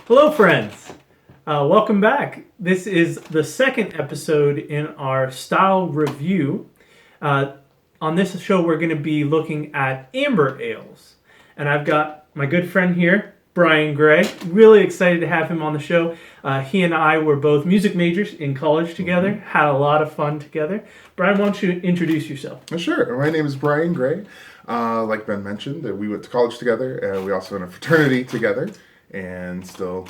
Hello, friends. Welcome back. This is the second episode in our style review. On this show, we're going to be looking at amber ales. And I've got my good friend here, Brian Gray. Really excited to have him on the show. He and I were both music majors in college together, had a lot of fun together. Brian, why don't you introduce yourself? Sure. My name is Brian Gray. Like Ben mentioned, we went to college together. We also in a fraternity together, and still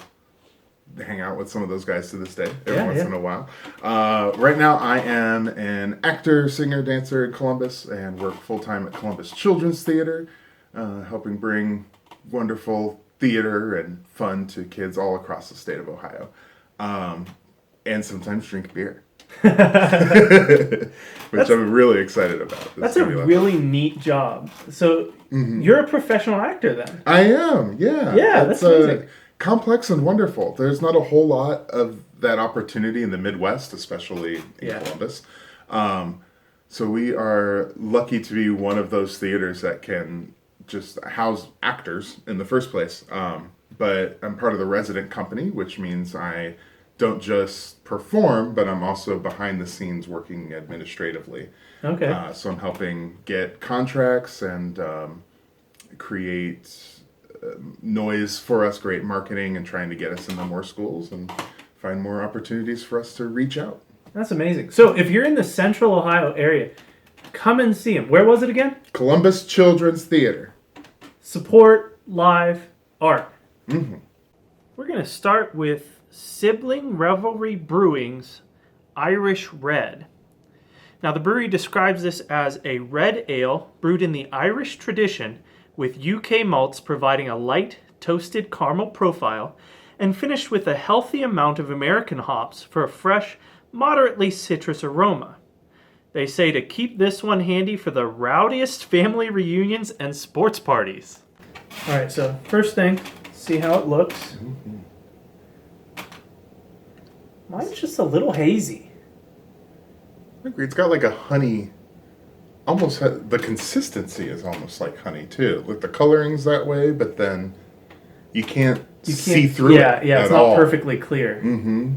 hang out with some of those guys to this day, every once in a while. Right now, I am an actor, singer, dancer in Columbus, and work full-time at Columbus Children's Theater, helping bring wonderful theater and fun to kids all across the state of Ohio. And sometimes drink beer. Which I'm really excited about. That's a really neat job. So you're a professional actor then? I am, yeah. Yeah, that's amazing. Complex and wonderful. There's not a whole lot of that opportunity in the Midwest, especially in Columbus. So we are lucky to be one of those theaters that can just house actors in the first place. But I'm part of the resident company, which means I don't just perform, but I'm also behind the scenes working administratively. Okay. So I'm helping get contracts and create noise for us, great marketing, and trying to get us into more schools and find more opportunities for us to reach out. That's amazing. So if you're in the Central Ohio area, come and see him. Where was it again? Columbus Children's Theater. Support live art. Mm-hmm. We're going to start with Sibling Revelry Brewing's Irish Red. Now, the brewery describes this as a red ale brewed in the Irish tradition with UK malts providing a light, toasted caramel profile and finished with a healthy amount of American hops for a fresh, moderately citrus aroma. They say to keep this one handy for the rowdiest family reunions and sports parties. All right, so first thing, see how it looks. Mm-hmm. Mine's just a little hazy. I agree. It's got like a honey, almost the consistency is almost like honey too. Like the coloring's that way, but then you can't see through it. Yeah, it's not perfectly clear. Mm-hmm.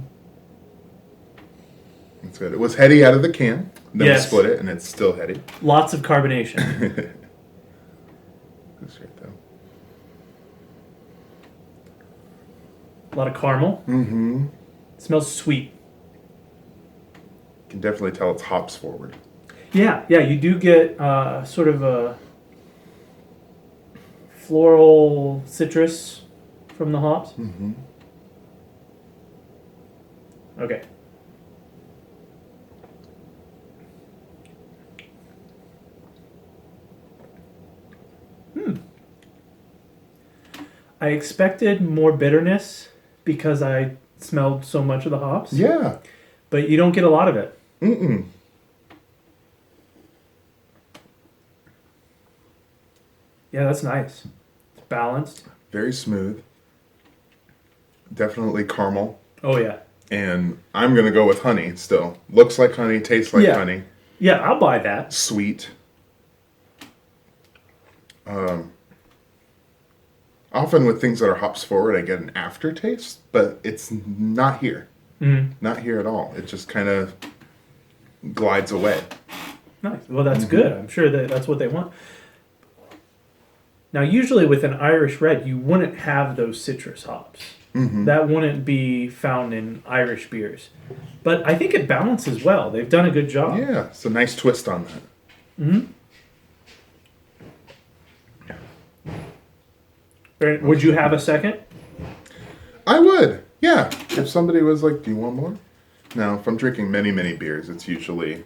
That's good. It was heady out of the can. Then we split it, and it's still heady. Lots of carbonation. That's right, though. A lot of caramel. Mm-hmm. It smells sweet. You can definitely tell it's hops forward. Yeah, you do get sort of a floral citrus from the hops. Mm-hmm. Okay. I expected more bitterness because I smelled so much of the hops. Yeah. But you don't get a lot of it. Mm-mm. Yeah, that's nice. It's balanced. Very smooth. Definitely caramel. Oh, yeah. And I'm going to go with honey still. Looks like honey, tastes like honey. Yeah, I'll buy that. Sweet. Often with things that are hops forward, I get an aftertaste, but it's not here. Mm-hmm. Not here at all. It just kind of glides away. Nice. Well, that's good. I'm sure that's what they want. Now, usually with an Irish Red, you wouldn't have those citrus hops. Mm-hmm. That wouldn't be found in Irish beers. But I think it balances well. They've done a good job. Yeah, it's a nice twist on that. Mm-hmm. Would you have a second? I would, yeah. If somebody was like, do you want more? Now, if I'm drinking many, many beers, it's usually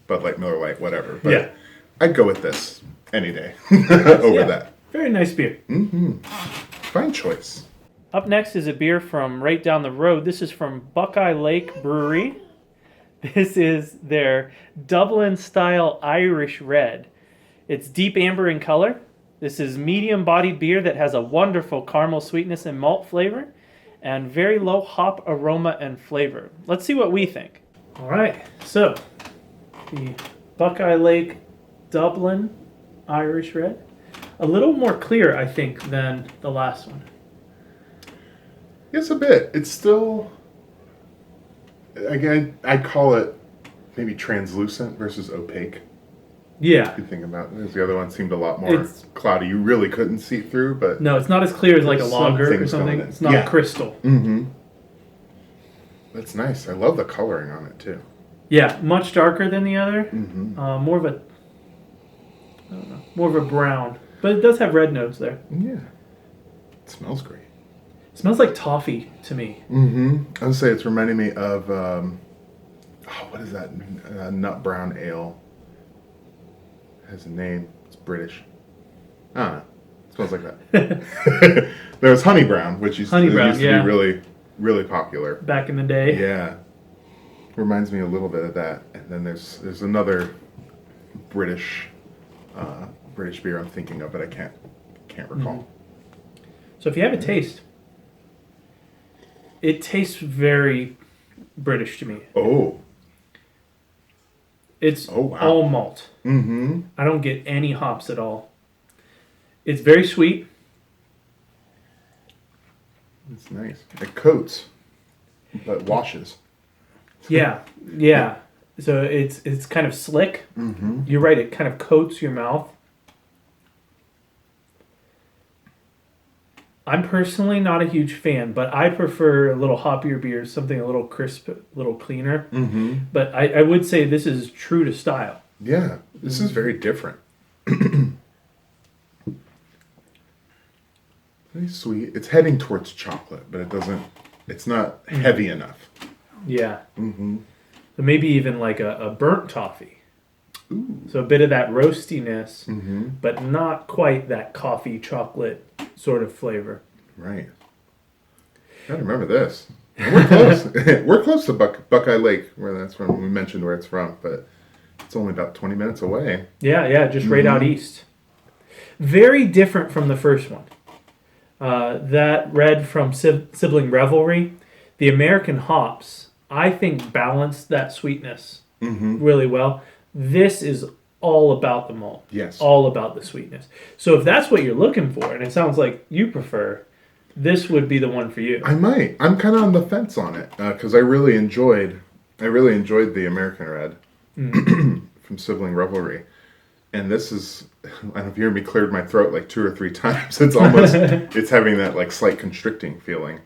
Bud Light, Miller Lite, whatever. But I'd go with this any day over that. Very nice beer. Mm-hmm. Fine choice. Up next is a beer from right down the road. This is from Buckeye Lake Brewery. This is their Dublin-style Irish Red. It's deep amber in color. This is medium-bodied beer that has a wonderful caramel sweetness and malt flavor and very low hop aroma and flavor. Let's see what we think. All right, so the Buckeye Lake Dublin Irish Red. A little more clear, I think, than the last one. Yes, a bit. It's still, again, I'd call it maybe translucent versus opaque. Yeah. If you think about it. The other one seemed a lot more cloudy. You really couldn't see through, but... No, it's not as clear as like a lager or something. It's not crystal. Mm-hmm. That's nice. I love the coloring on it, too. Yeah, much darker than the other. Mm-hmm. More of a brown. But it does have red notes there. Yeah. It smells great. It smells like toffee to me. Mm-hmm. I would say it's reminding me of, what is that? Nut brown ale. It has a name. It's British. I don't know. It smells like that. There was Honey Brown, which used to be really, really popular. Back in the day. Yeah. Reminds me a little bit of that. And then there's another British beer I'm thinking of, but I can't recall. Mm-hmm. So if you have a taste, it tastes very British to me. Oh. It's all malt. Mm-hmm. I don't get any hops at all. It's very sweet. It's nice. It coats, but washes. Yeah. So it's kind of slick. Mm-hmm. You're right. It kind of coats your mouth. I'm personally not a huge fan, but I prefer a little hoppier beers, something a little crisp, a little cleaner. Mm-hmm. But I would say this is true to style. Yeah, this is very different. Very sweet. It's heading towards chocolate, but it's not heavy enough. Yeah. Mm-hmm. So maybe even like a burnt toffee. Ooh. So a bit of that roastiness, mm-hmm. but not quite that coffee chocolate sort of flavor. Right. Gotta remember this. And we're close. We're close to Buckeye Lake, where that's from. We mentioned where it's from, but it's only about 20 minutes away. Yeah, just right out east. Very different from the first one. That red from Sibling Revelry, the American hops, I think balanced that sweetness really well. This is all about the malt. Yes. All about the sweetness. So if that's what you're looking for, and it sounds like you prefer, this would be the one for you. I might. I'm kind of on the fence on it because I really enjoyed the American Red from Sibling Revelry, and this is. I don't know if you hear me cleared my throat like 2 or 3 times. It's almost it's having that like slight constricting feeling,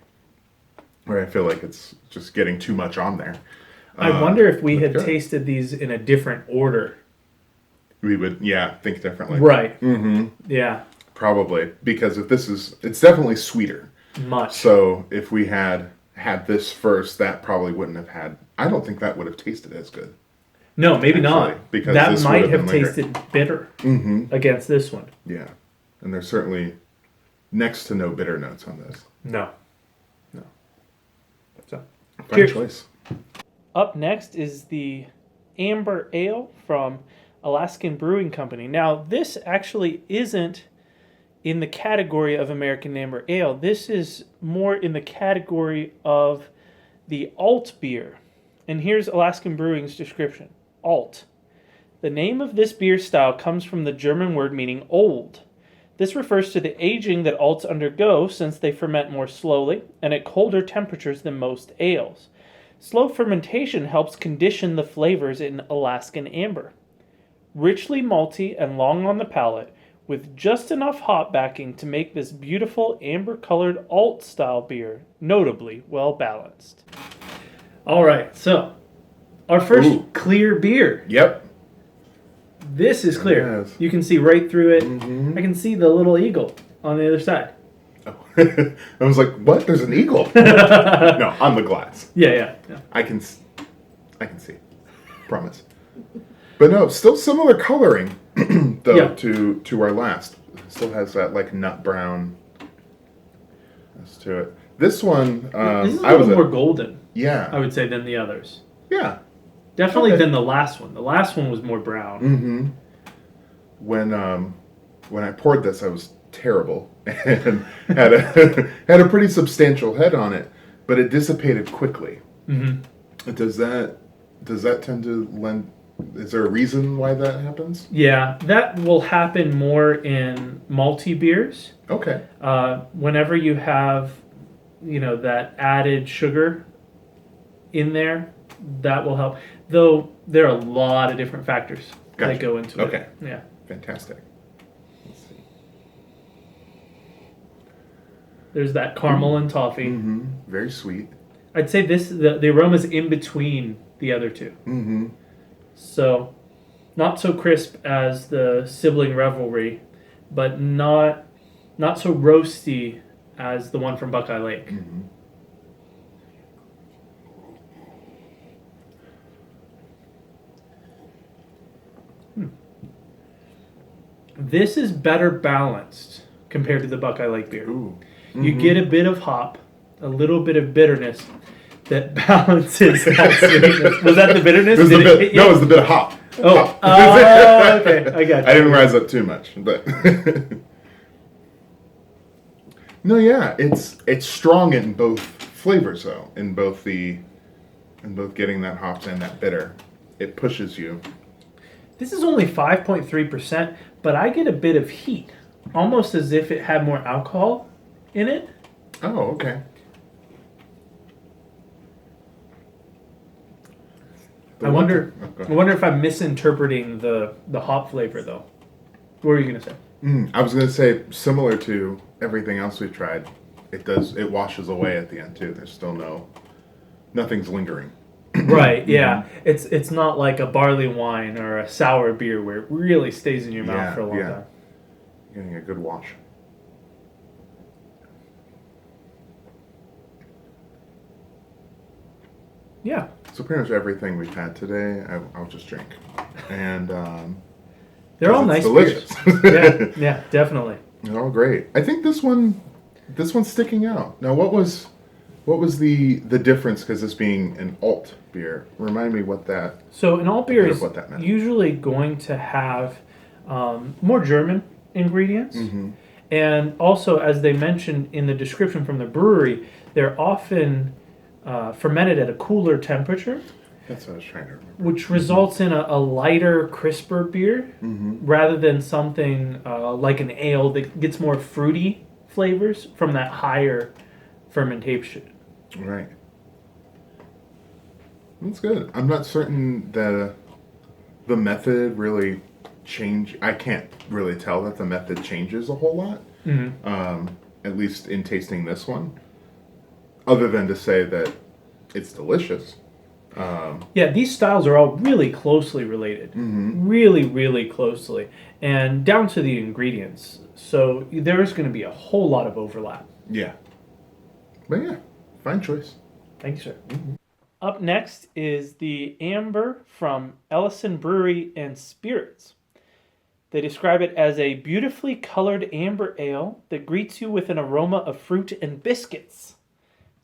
where I feel like it's just getting too much on there. I wonder if we had tasted these in a different order. We would, think differently. Right. Mm-hmm. Yeah. Probably, because it's definitely sweeter. Much. So if we had this first, that probably wouldn't have had. I don't think that would have tasted as good. No, maybe not. Because that this might would have been tasted bitter against this one. Yeah, and there's certainly next to no bitter notes on this. No. So, Fine choice. Up next is the Amber Ale from Alaskan Brewing Company. Now, this actually isn't in the category of American Amber Ale. This is more in the category of the alt beer. And here's Alaskan Brewing's description. Alt. The name of this beer style comes from the German word meaning old. This refers to the aging that alts undergo since they ferment more slowly and at colder temperatures than most ales. Slow fermentation helps condition the flavors in Alaskan Amber. Richly malty and long on the palate, with just enough hop backing to make this beautiful amber-colored alt-style beer notably well-balanced. All right, so our first clear beer. Yep. This is clear. Yes. You can see right through it. I can see the little eagle on the other side. Oh. I was like, what? There's an eagle? No, on the glass. Yeah. I can see. Promise. But no, still similar coloring, though, to our last. It still has that, like, nut brown to it. This one, this is a little more golden. Yeah. I would say, than the others. Yeah. Definitely than the last one. The last one was more brown. Mm-hmm. When I poured this, I was terrible and had a pretty substantial head on it, but it dissipated quickly. Mm-hmm. Does that tend to lend? Is there a reason why that happens? Yeah, that will happen more in malty beers. Okay. Whenever you have that added sugar in there, that will help. Though there are a lot of different factors that go into it. Okay. Yeah. Fantastic. Let's see. There's that caramel and toffee. Mm-hmm. Very sweet. I'd say the aroma's in between the other two. Mm-hmm. So, not so crisp as the Sibling Revelry, but not so roasty as the one from Buckeye Lake. Mm-hmm. This is better balanced compared to the Buckeye Lake beer. Ooh. Mm-hmm. You get a bit of hop, a little bit of bitterness that balances that sweetness. Was that the bitterness? No, it was the bit of hop. Oh, Hop. Okay, I got you. I didn't rise up too much, but no, yeah, it's strong in both flavors though. In both getting that hops and that bitter, it pushes you. This is only 5.3%, but I get a bit of heat, almost as if it had more alcohol in it. Oh, okay. I wonder if I'm misinterpreting the hop flavor though. What were you gonna say? I was gonna say similar to everything else we've tried. It washes away at the end too. There's still nothing's lingering. Right. Yeah. It's not like a barley wine or a sour beer where it really stays in your mouth for a long time. You're getting a good wash. Yeah. So pretty much everything we've had today, I'll just drink, and they're all nice delicious. Beers. Yeah, definitely. They're all great. I think this one's sticking out. Now, what was the difference? Because this being an alt beer, remind me what that. So an alt beer is what that meant. usually going to have more German ingredients, and also, as they mentioned in the description from the brewery, they're often fermented at a cooler temperature. That's what I was trying to remember. Which results in a lighter, crisper beer, rather than something like an ale that gets more fruity flavors from that higher fermentation. Right. That's good. I'm not certain that the method really changed. I can't really tell that the method changes a whole lot, at least in tasting this one, other than to say that it's delicious. Yeah, these styles are all really closely related. Really, really closely. And down to the ingredients. So there's going to be a whole lot of overlap. Yeah. But yeah, fine choice. Thank you, sir. Up next is the Amber from Ellison Brewery and Spirits. They describe it as a beautifully colored amber ale that greets you with an aroma of fruit and biscuits.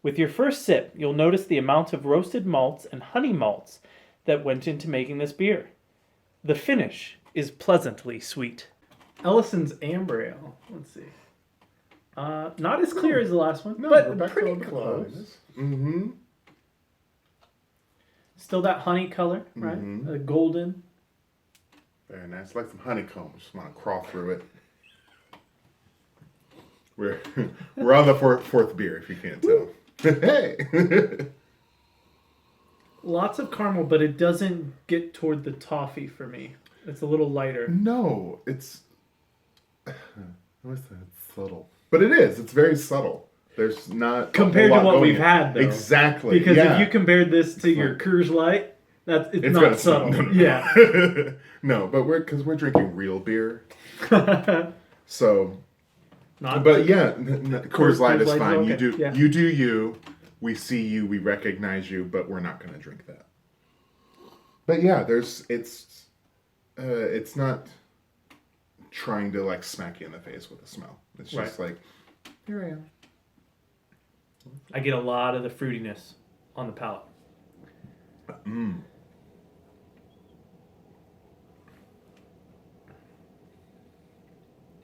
With your first sip, you'll notice the amount of roasted malts and honey malts that went into making this beer. The finish is pleasantly sweet. Ellison's Amber Ale. Let's see. Not as clear as the last one, but pretty close. Still that honey color, right? Golden. Very nice. Like some honeycomb. Just want to crawl through it. We're on the fourth beer, if you can't tell. Hey! Lots of caramel, but it doesn't get toward the toffee for me. It's a little lighter. No, it's subtle. But it is. It's very subtle. There's not compared to what we've had, though. Exactly. Because if you compared this to your Coors Light, it's not subtle. No. Yeah. No, but we're drinking real beer. So. Not but yeah, Coors Light is fine. Okay. You do you. We see you. We recognize you. But we're not going to drink that. But yeah, it's not trying to like smack you in the face with a smell. It's just like, here I am. I get a lot of the fruitiness on the palate.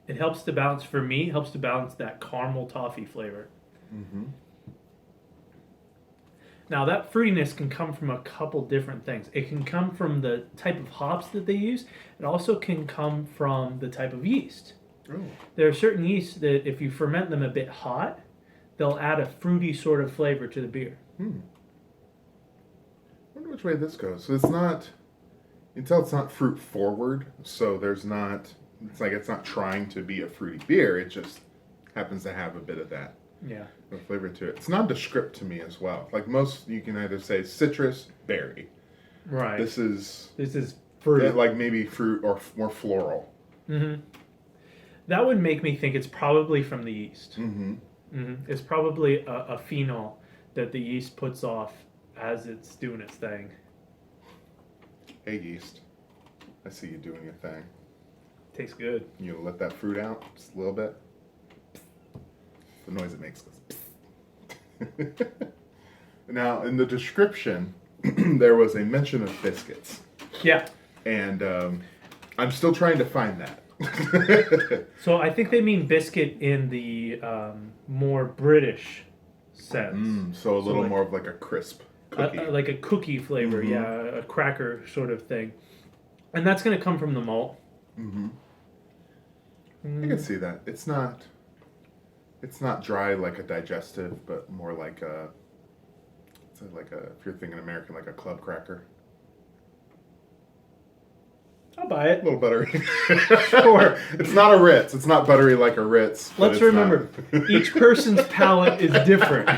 It helps to balance, for me, helps to balance that caramel toffee flavor. Now, that fruitiness can come from a couple different things. It can come from the type of hops that they use. It also can come from the type of yeast. Oh. There are certain yeasts that if you ferment them a bit hot, they'll add a fruity sort of flavor to the beer. I wonder which way this goes. So it's not, you can tell it's not fruit forward. So there's not, it's not trying to be a fruity beer. It just happens to have a bit of that flavor to it. It's nondescript to me as well. Like most, you can either say citrus, berry. Right. This is fruit. Like maybe fruit or more floral. Mm-hmm. That would make me think it's probably from the yeast. Mm-hmm. Mm-hmm. It's probably a phenol that the yeast puts off as it's doing its thing. Hey, yeast. I see you doing your thing. Tastes good. You gonna let that fruit out just a little bit? The noise it makes goes. Now, in the description, there was a mention of biscuits. Yeah. And I'm still trying to find that. So I think they mean biscuit in the more British sense. So a little more of like a crisp cookie. Like a cookie flavor, a cracker sort of thing. And that's going to come from the malt. I can see that. It's not dry like a digestive, but more like if you're thinking American, like a club cracker. I'll buy it. A little buttery. Sure. It's not a Ritz. It's not buttery like a Ritz. Let's remember, each person's palate is different.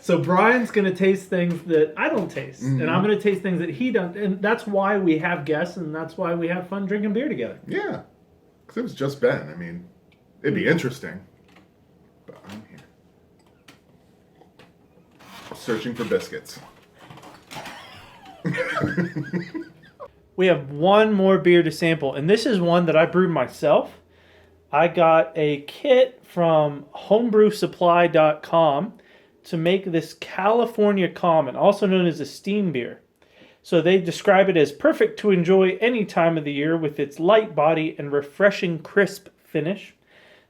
So Brian's going to taste things that I don't taste. And I'm going to taste things that he doesn't. And that's why we have guests, and that's why we have fun drinking beer together. Yeah. Because it was just Ben. I mean, it'd be interesting. But I'm here. Searching for biscuits. We have one more beer to sample, and this is one that I brewed myself. I got a kit from homebrewsupply.com to make this California Common, also known as a steam beer. So they describe it as perfect to enjoy any time of the year with its light body and refreshing crisp finish.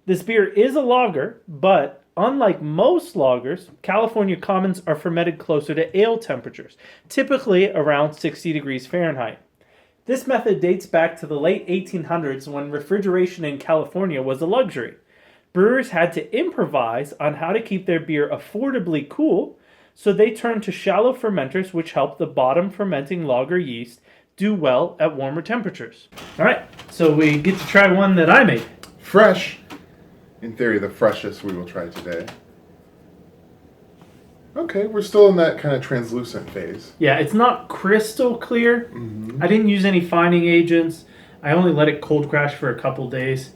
This beer is a lager, but unlike most lagers, California Commons are fermented closer to ale temperatures, typically around 60 degrees Fahrenheit. This method dates back to the late 1800s when refrigeration in California was a luxury. Brewers had to improvise on how to keep their beer affordably cool, so they turned to shallow fermenters which help the bottom fermenting lager yeast do well at warmer temperatures. All right, so we get to try one that I made. Fresh. In theory, the freshest we will try today. Okay, we're still in that kind of translucent phase. Yeah, it's not crystal clear. I didn't use any fining agents. I only let it cold crash for a couple days.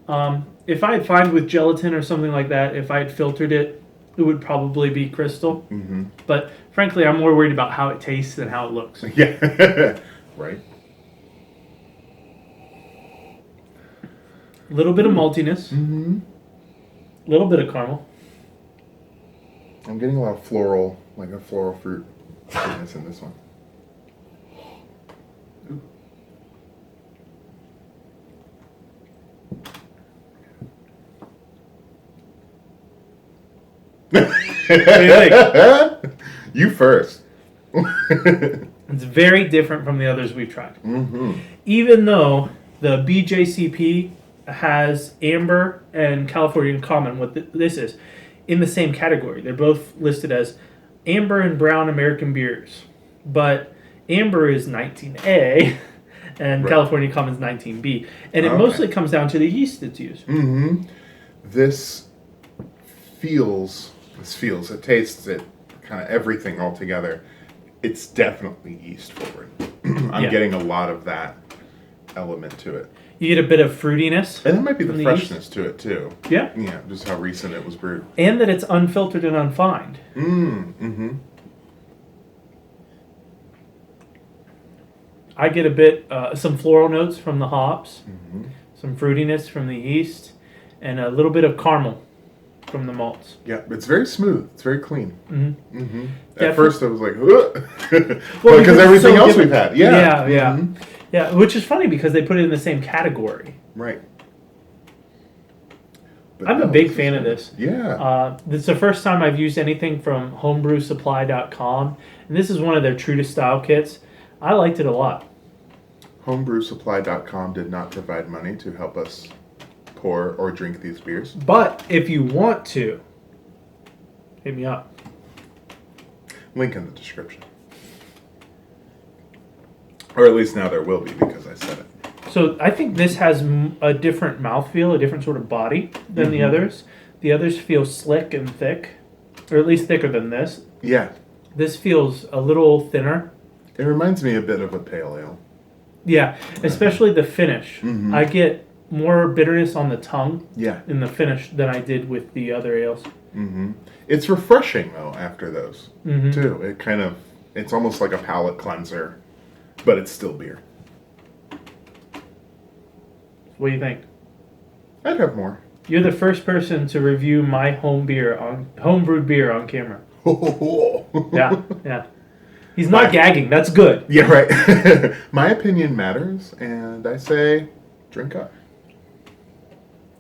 If I had fined with gelatin or something like that, if I had filtered it, it would probably be crystal. But frankly, I'm more worried about how it tastes than how it looks. Yeah, right. A little bit of maltiness. A little bit of caramel. I'm getting a lot of floral, like a floral fruit sweetness in this one. Ooh. What do you think? You first. It's very different from the others we've tried. Even though the BJCP has Amber and California Common, what this is, in the same category. They're both listed as Amber and Brown American beers. But Amber is 19A and California Common is 19B. And it mostly comes down to the yeast that's used. This it tastes it, kind of everything all together. It's definitely yeast forward. I'm getting a lot of that element to it. You get a bit of fruitiness. And it might be the freshness to it, too. Yeah. Yeah, just how recent it was brewed. And that it's unfiltered and unfined. I get a bit, some floral notes from the hops, some fruitiness from the yeast, and a little bit of caramel from the malts. Yeah, it's very smooth. It's very clean. At first I was like, well, because everything else we've had. Yeah, which is funny because they put it in the same category. Right. But I'm a big fan of this. Yeah. This is the first time I've used anything from homebrewsupply.com, and this is one of their true to style kits. I liked it a lot. Homebrewsupply.com did not provide money to help us pour or drink these beers. But if you want to, hit me up. Link in the description. Or at least now there will be because I said it. So I think this has a different mouthfeel, a different sort of body than the others. The others feel slick and thick, or at least thicker than this. Yeah. This feels a little thinner. It reminds me a bit of a pale ale. Yeah, especially the finish. Mm-hmm. I get more bitterness on the tongue in the finish than I did with the other ales. Mm-hmm. It's refreshing, though, after those, too. It's almost like a palate cleanser, but it's still beer. What do you think? I'd have more. You're the first person to review my homebrewed beer on camera. Yeah. He's not gagging. That's good. Yeah, right. My opinion matters, and I say, drink up.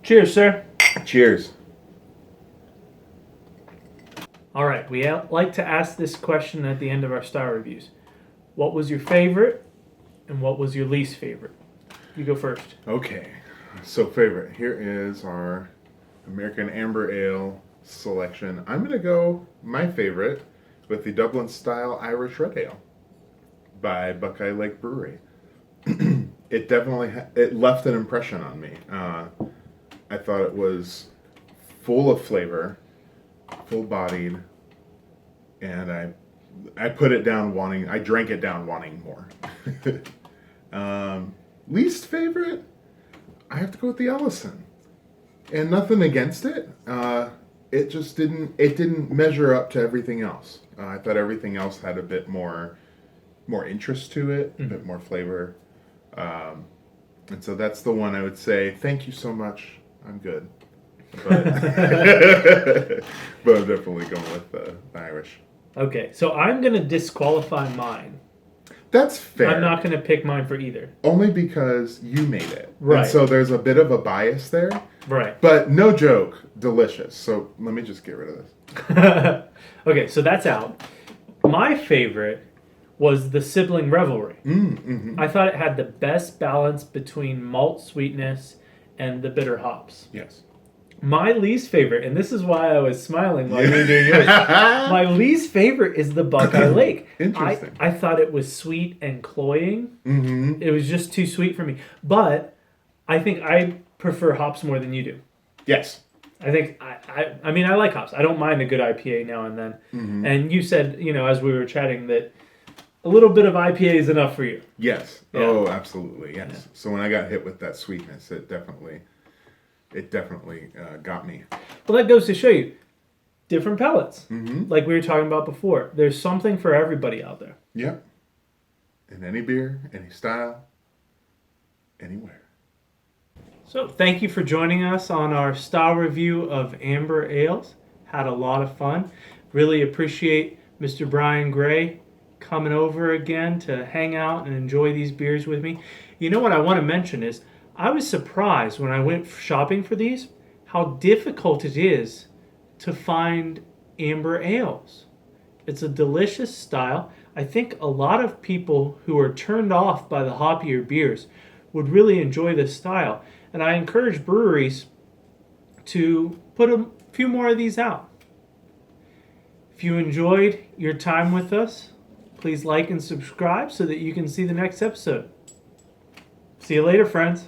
Cheers, sir. Cheers. All right, we like to ask this question at the end of our star reviews. What was your favorite, and what was your least favorite? You go first. Okay, so favorite. Here is our American Amber Ale selection. I'm going to go my favorite with the Dublin style Irish Red Ale by Buckeye Lake Brewery. It definitely it left an impression on me. I thought it was full of flavor, full-bodied, and I put it down wanting. I drank it down wanting more. Least favorite, I have to go with the Ellison, and nothing against it. It just didn't measure up to everything else. I thought everything else had a bit more interest to it, a bit more flavor, and so that's the one I would say. Thank you so much. I'm good, but, but I'm definitely going with the Irish. Okay, so I'm gonna disqualify mine. That's fair. I'm not gonna pick mine for either. Only because you made it, right? And so there's a bit of a bias there, right? But no joke, delicious. So let me just get rid of this. Okay, so that's out. My favorite was the Sibling Revelry. I thought it had the best balance between malt sweetness and the bitter hops. Yes. My least favorite, and this is why I was smiling while you were doing yours. My least favorite is the Buckeye Lake. Interesting. I thought it was sweet and cloying. It was just too sweet for me. But I think I prefer hops more than you do. Yes. I think I mean I like hops. I don't mind a good IPA now and then. And you said, as we were chatting, that a little bit of IPA is enough for you. Yes. Yeah. Oh, absolutely. Yes. Yeah. So when I got hit with that sweetness, it definitely got me. Well, that goes to show you different palates. Like we were talking about before. There's something for everybody out there. Yep. In any beer, any style, anywhere. So thank you for joining us on our style review of Amber Ales. Had a lot of fun. Really appreciate Mr. Brian Gray coming over again to hang out and enjoy these beers with me. You know what I want to mention is I was surprised when I went shopping for these how difficult it is to find amber ales. It's a delicious style. I think a lot of people who are turned off by the hoppier beers would really enjoy this style. And I encourage breweries to put a few more of these out. If you enjoyed your time with us, please like and subscribe so that you can see the next episode. See you later, friends.